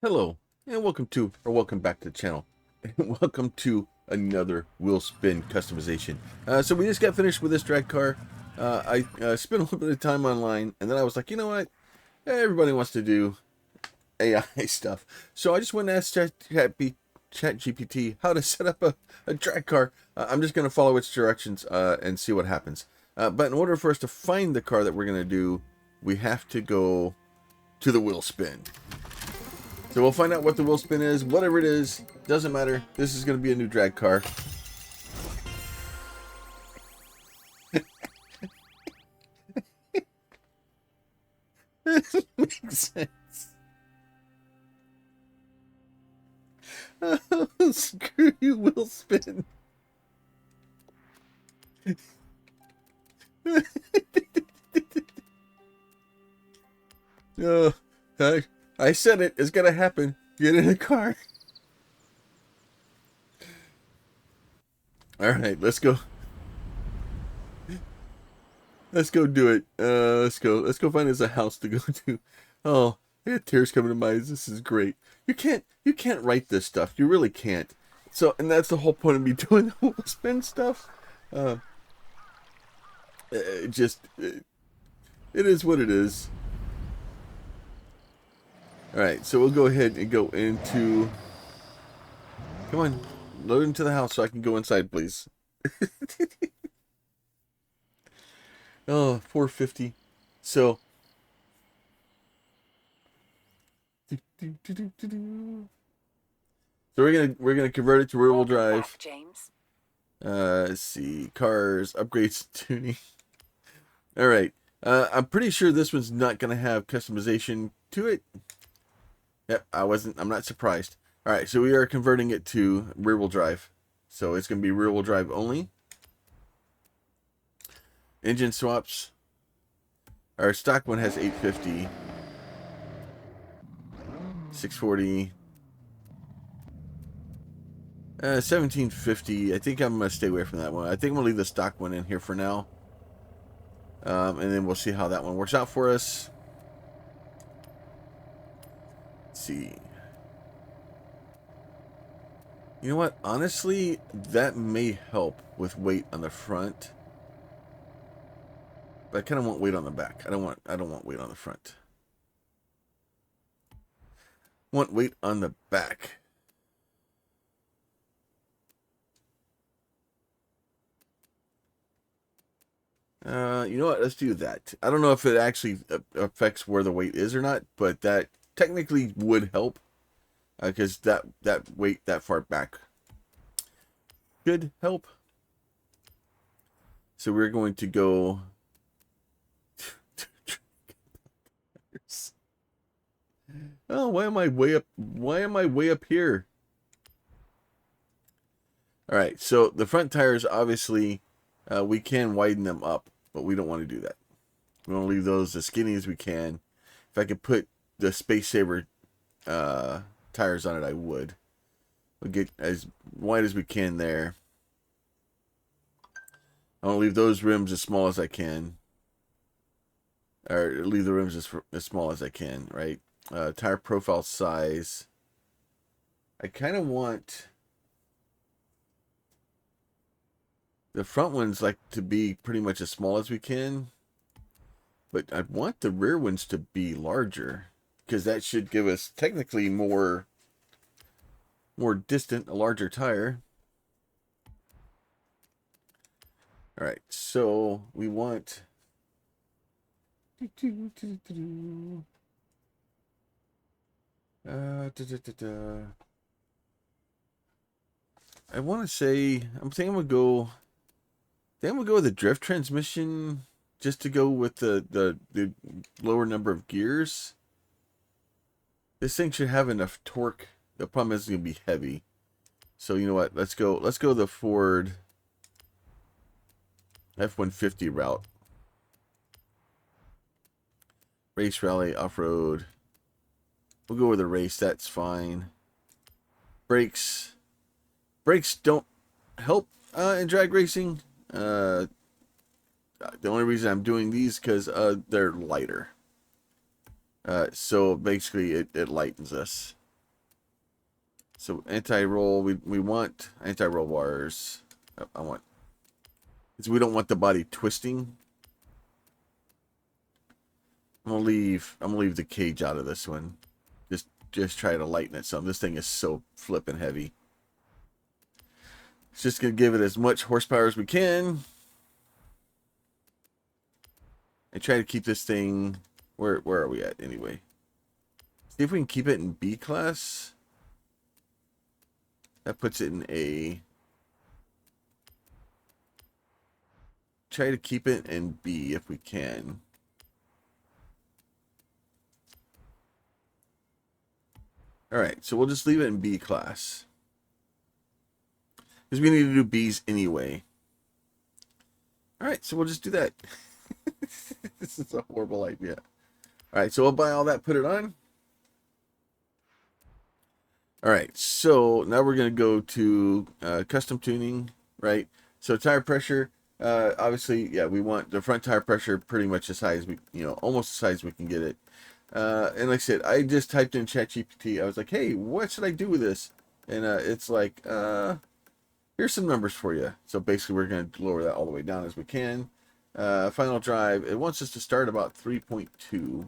Hello, and welcome back to the channel, and welcome to another wheel spin customization. So we just got finished with this drag car. I spent a little bit of time online, and then I was like, you know what? Everybody wants to do AI stuff, so I just went and asked ChatGPT how to set up a drag car. I'm just going to follow its directions and see what happens. But in order for us to find the car that we're going to do, we have to go to the wheel spin. So we'll find out what the wheel spin is. Whatever it is, doesn't matter. This is going to be a new drag car. This makes sense. Oh, screw you, wheel spin. Oh, I said it. It's going to happen. Get in the car. All right, let's go. Let's go do it. Let's go. Let's go find us a house to go to. Oh, I got tears coming to my eyes. This is great. You can't write this stuff. You really can't. So, and that's the whole point of me doing the wheel spin stuff. It is what it is. All right, so we'll go ahead and go into. Come on, load into the house so I can go inside, please. Oh, 450. So. So we're gonna convert it to rear wheel drive. James. Let's see, cars, upgrades, tuning. All right. I'm pretty sure this one's not gonna have customization to it. Yep, I'm not surprised. All right, so we are converting it to rear wheel drive. So it's gonna be rear wheel drive only. Engine swaps. Our stock one has 850, 640. 1750. I think I'm gonna stay away from that one. I think I'm gonna leave the stock one in here for now, and then we'll see how that one works out for us. Let's see. You know what? Honestly, that may help with weight on the front, but I kind of want weight on the back. I don't want weight on the front. Want weight on the back. You know what? Let's do that. I don't know if it actually affects where the weight is or not, but that technically would help because that weight that far back could help. So we're going to go. Oh, why am I way up? Why am I way up here? All right. So the front tires, obviously, we can widen them up, but we don't want to do that. We want to leave those as skinny as we can. If I could put the Space Saver tires on it, I would. We'll get as wide as we can there. I want to leave those rims as small as I can. Or leave the rims as small as I can, right? Tire profile size. I kind of want the front ones like to be pretty much as small as we can. But I want the rear ones to be larger because that should give us technically more distant, a larger tire. All right, so we want. I want to say I'm thinking I'm gonna go. Then we'll go with the drift transmission just to go with the lower number of gears. This thing should have enough torque. The problem is it's gonna be heavy. So you know what? Let's go the Ford F-150 route. Race, rally, off-road. We'll go with a race. That's fine. Brakes don't help in drag racing. The only reason I'm doing these because they're lighter. So basically it lightens us. So anti-roll, we want anti-roll bars. I want, because we don't want the body twisting. I'm gonna leave the cage out of this one. Just try to lighten it some. This thing is so flippin' heavy. It's just gonna give it as much horsepower as we can. And try to keep this thing, where are we at anyway? See if we can keep it in B class. That puts it in A. Try to keep it in B if we can. Alright, so we'll just leave it in B class. Because we need to do B's anyway. Alright, so we'll just do that. This is a horrible idea. Alright, so we'll buy all that, put it on. Alright, so now we're going to go to custom tuning, right? So tire pressure, obviously, yeah, we want the front tire pressure pretty much as high as we, almost as high as we can get it. And like I said, I just typed in ChatGPT. I was like, hey, what should I do with this? And it's like, here's some numbers for you. So basically, we're going to lower that all the way down as we can. Final drive, it wants us to start about 3.2.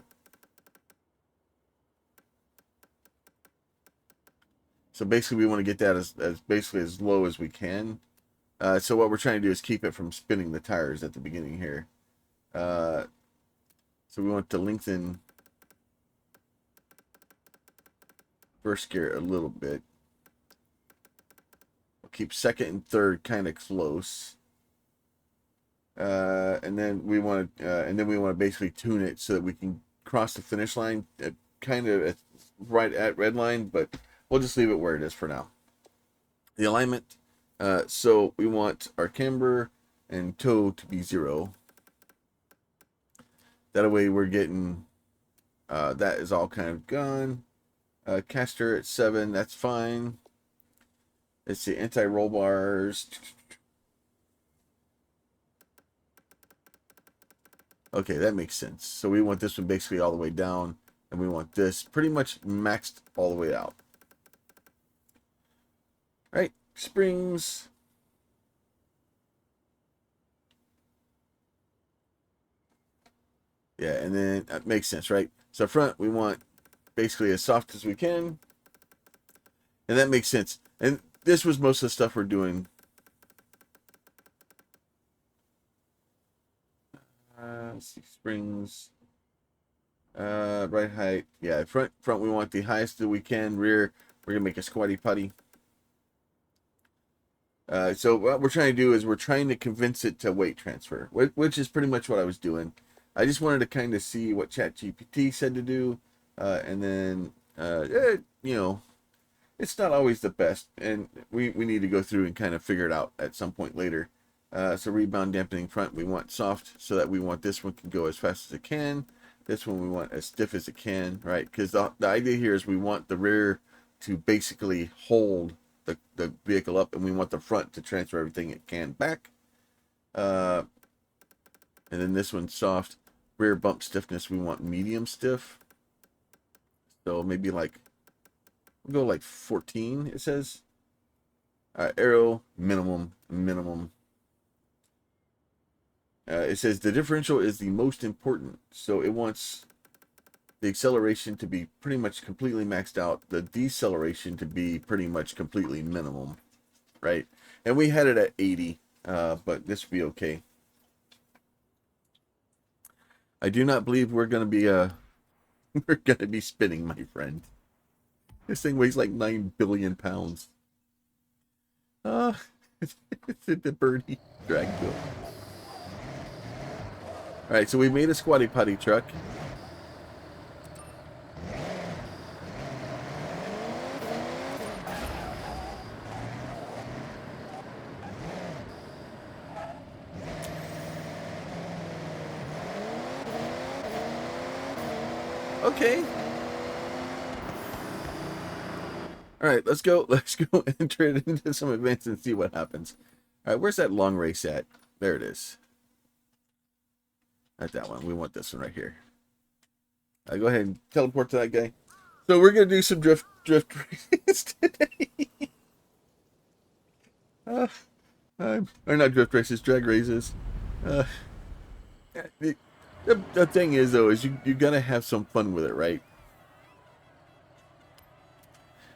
So basically, we want to get that as basically as low as we can. So what we're trying to do is keep it from spinning the tires at the beginning here. So we want to lengthen first gear a little bit. We'll keep second and third kind of close. And then we want to basically tune it so that we can cross the finish line kind of right at red line, but we'll just leave it where it is for now. The alignment, so we want our camber and toe to be 0. That way we're getting, that is all kind of gone. Caster at 7, that's fine. Let's see, anti-roll bars. Okay, that makes sense. So we want this one basically all the way down, and we want this pretty much maxed all the way out. All right, springs. Yeah, and then that makes sense, right? So front, we want basically as soft as we can. And that makes sense. And this was most of the stuff we're doing. Let's see, springs. Right height. Yeah, front we want the highest that we can. Rear, we're going to make a squatty putty. So what we're trying to do is we're trying to convince it to weight transfer, which is pretty much what I was doing. I just wanted to kind of see what ChatGPT said to do, and then, it's not always the best, and we need to go through and kind of figure it out at some point later. So rebound dampening front, we want soft, so that we want this one can go as fast as it can. This one we want as stiff as it can, right? Because the idea here is we want the rear to basically hold the vehicle up, and we want the front to transfer everything it can back. And then this one's soft. Rear bump stiffness, we want medium stiff. So maybe like, we'll go like 14, it says. Aero, minimum. It says the differential is the most important. So it wants the acceleration to be pretty much completely maxed out. The deceleration to be pretty much completely minimum, right? And we had it at 80, but this would be okay. I do not believe we're going to be spinning, my friend. This thing weighs like 9 billion pounds. It's a Deberti drag wheel. All right, so we made a squatty potty truck. Okay. All right, let's go enter it into some events and see what happens. All right, where's that long race at? There it is. Not that one. We want this one right here. Go ahead and teleport to that guy. So we're gonna do some drift races today. Uh, or not drift races, drag races. Uh, the thing is, though, is you gotta have some fun with it, right?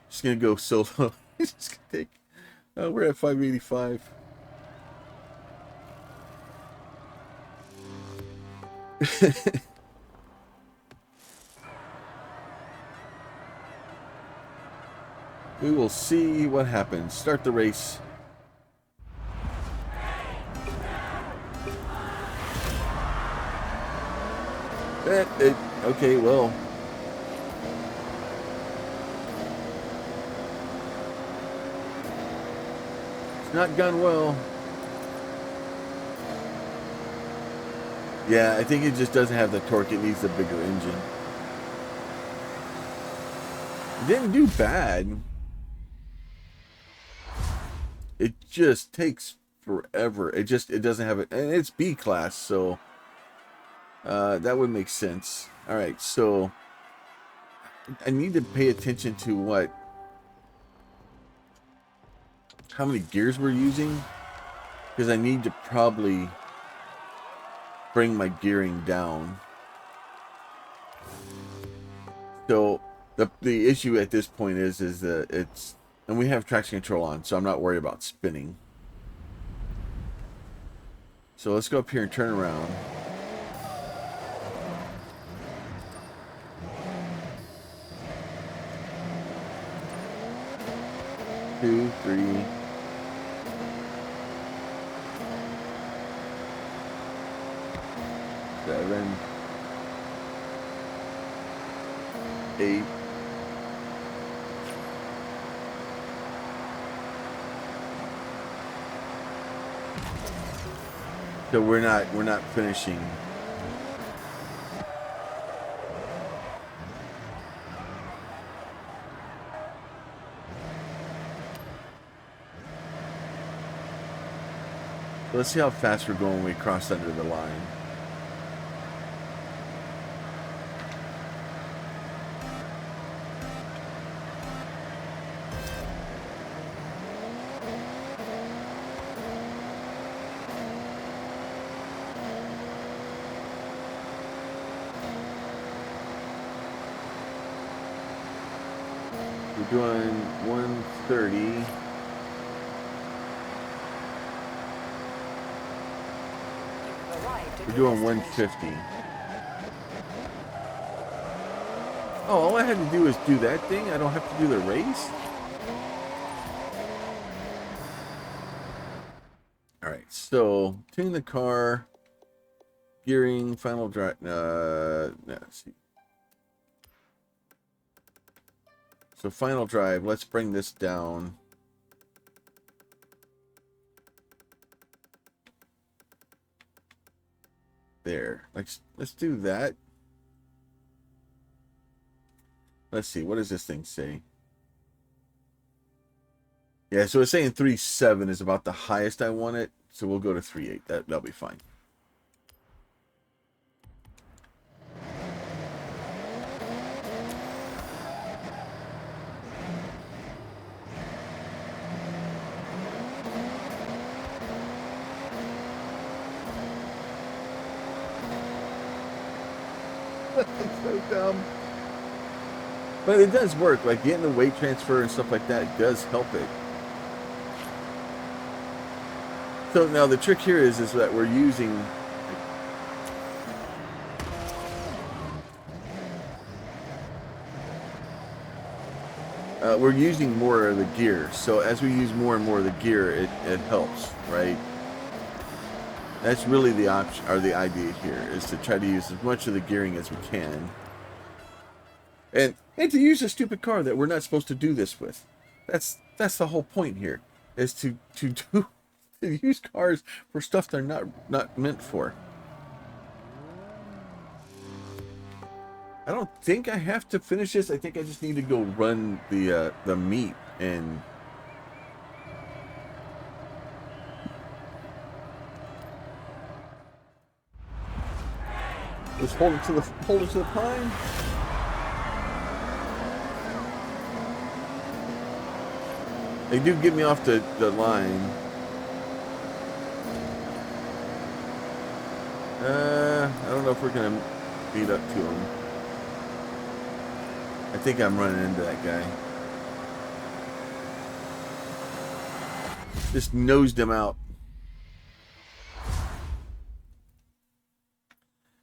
Just gonna go solo. Just gonna take. We're at 585. We will see what happens. Start the race. Okay, well. It's not gone well. Yeah, I think it just doesn't have the torque. It needs a bigger engine. It didn't do bad. It just takes forever. It doesn't have it, and it's B class, so that would make sense. All right, so I need to pay attention to how many gears we're using, because I need to probably bring my gearing down. So the issue at this point is that it's, and we have traction control on, so I'm not worried about spinning. So let's go up here and turn around. Two, three. Seven. 8. So we're not finishing. Let's see how fast we're going when we cross under the line. We're doing 130. We're doing 150. Oh, all I had to do is do that thing? I don't have to do the race? Alright, so tune the car, gearing, final drive. Let's see. So final drive, let's bring this down. There. Let's do that. Let's see, what does this thing say? Yeah, so it's saying 3.7 is about the highest I want it. So we'll go to 3.8. That'll be fine. It's so dumb. But it does work. Like getting the weight transfer and stuff like that does help it. So now the trick here is that we're using more of the gear. So as we use more and more of the gear, it helps, right? That's really the option, or the idea here, is to try to use as much of the gearing as we can. And to use a stupid car that we're not supposed to do this with. That's the whole point here, is to use cars for stuff they're not meant for. I don't think I have to finish this. I think I just need to go run the meet and just hold it to the pine. They do get me off the line. I don't know if we're going to beat up to him. I think I'm running into that guy. Just nosed him out.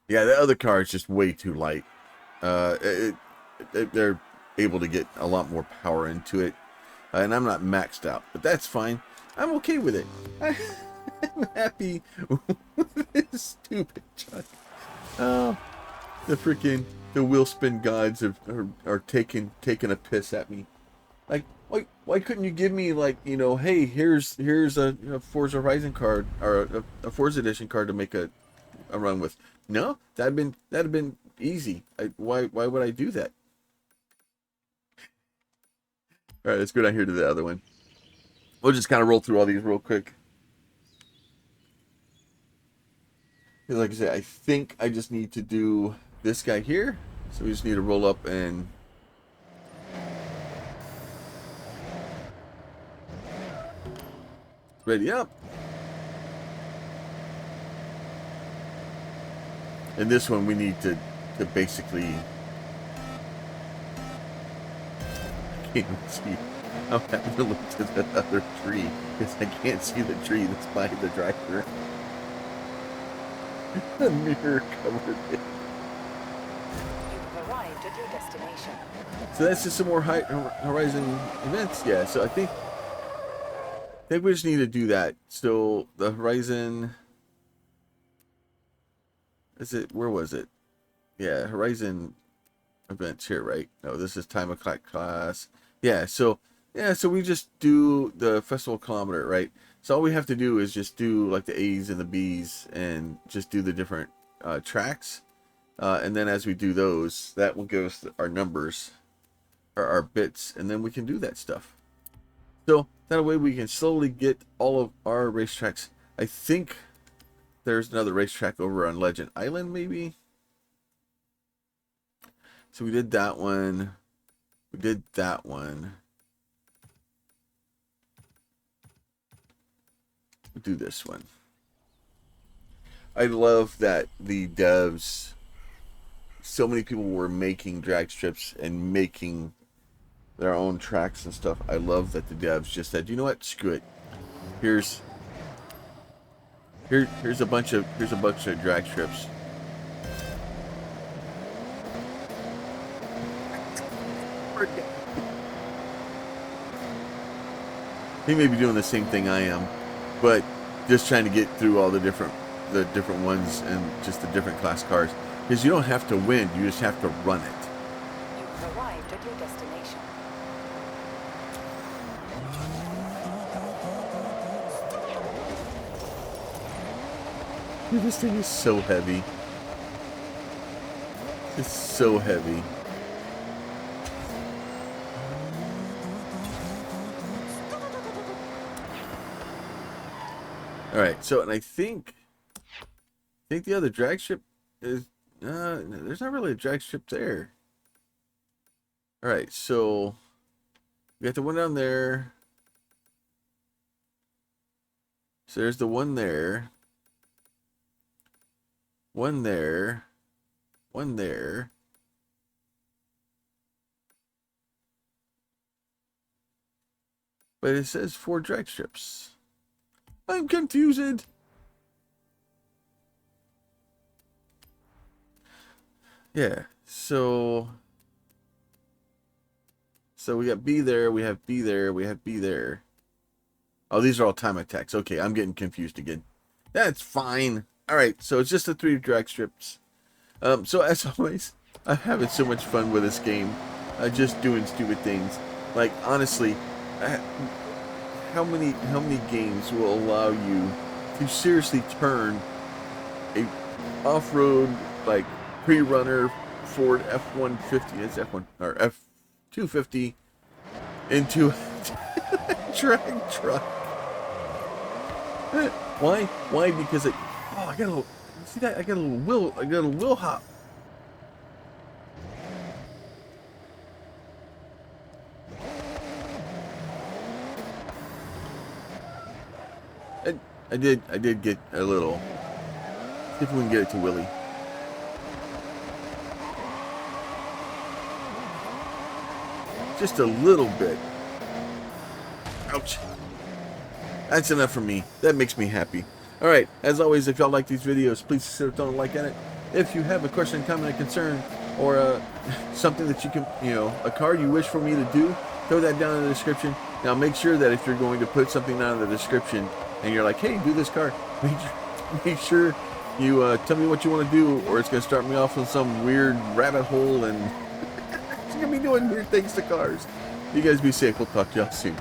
Yeah, the other car is just way too light. They're able to get a lot more power into it. And I'm not maxed out, but that's fine. I'm okay with it. I'm happy with this stupid truck. Oh, the wheel spin gods are taking a piss at me. Like, why couldn't you give me, like, you know, hey, here's a Forza Horizon card or a Forza Edition card to make a run with? No, that'd have been easy. Why would I do that? All right, let's go down here to the other one. We'll just kind of roll through all these real quick. Like I said, I think I just need to do this guy here. So we just need to roll up and ready up. And this one we need to basically, I can't see. I'm having to look to the other tree because I can't see the tree that's by the driver. The mirror covered it. You've arrived at your destination. So that's just some more Horizon events. Yeah, so I think we just need to do that. So the Horizon, where was it? Yeah, Horizon events here, right? No, this is time of class. Yeah, so we just do the festival kilometer, right? So all we have to do is just do like the A's and the B's and just do the different tracks. And then as we do those, that will give us our numbers, or our bits, and then we can do that stuff. So that way we can slowly get all of our racetracks. I think there's another racetrack over on Legend Island, maybe. So we did that one. We did that one. We'll do this one. I love that the devs, so many people were making drag strips and making their own tracks and stuff. I love that the devs just said, you know what, screw it. Here's a bunch of drag strips. He may be doing the same thing I am, but just trying to get through all the different ones and just the different class cars. Because you don't have to win, you just have to run it. You've arrived at your destination. Dude, this thing is so heavy. It's so heavy. Alright, so, and I think the other drag strip is, there's not really a drag strip there. Alright, so, we got the one down there. So there's the one there. One there. One there. But it says 4 drag strips. I'm confused. Yeah, so we got B there, we have B there, we have B there. Oh, these are all time attacks. Okay, I'm getting confused again. That's fine. Alright, so it's just the 3 drag strips. So as always, I'm having so much fun with this game. Just doing stupid things. Like, honestly, how many games will allow you to seriously turn a off-road, like, pre-runner Ford F-150, it's F1 or F-250, into a drag truck? Why? Why? Because I got a little, see that? I got a little wheel hop. I did get a little. See if we can get it to Willie. Just a little bit. Ouch. That's enough for me. That makes me happy. Alright, as always, if y'all like these videos, please consider throwing a like on it. If you have a question, comment, or concern, or something that you can, a car you wish for me to do, throw that down in the description. Now make sure that if you're going to put something down in the description and you're like, hey, do this car, make sure you tell me what you want to do, or it's going to start me off on some weird rabbit hole and it's going to be doing weird things to cars. You guys be safe. We'll talk to y'all soon.